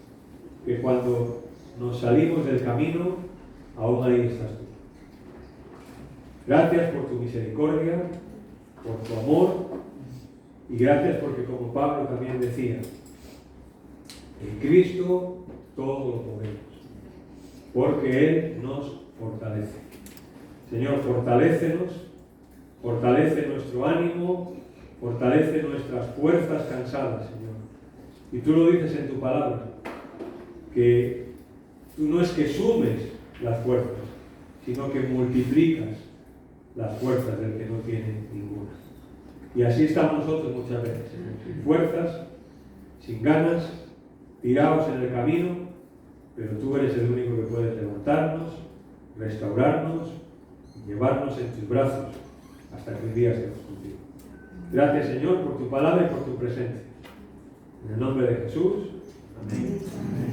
que cuando nos salimos del camino, aún ahí estás tú. Gracias por tu misericordia, por tu amor, y gracias porque, como Pablo también decía, en Cristo todo lo podemos, porque Él nos fortalece. Señor, fortalécenos, fortalece nuestro ánimo, fortalece nuestras fuerzas cansadas, Señor. Y tú lo dices en tu palabra, que tú no es que sumes las fuerzas, sino que multiplicas las fuerzas del que no tiene ninguna. Y así estamos nosotros muchas veces, Señor, sin fuerzas, sin ganas, tirados en el camino, pero tú eres el único que puedes levantarnos, restaurarnos, llevarnos en tus brazos hasta que un día estemos contigo. Gracias, Señor, por tu palabra y por tu presencia. En el nombre de Jesús. Amén.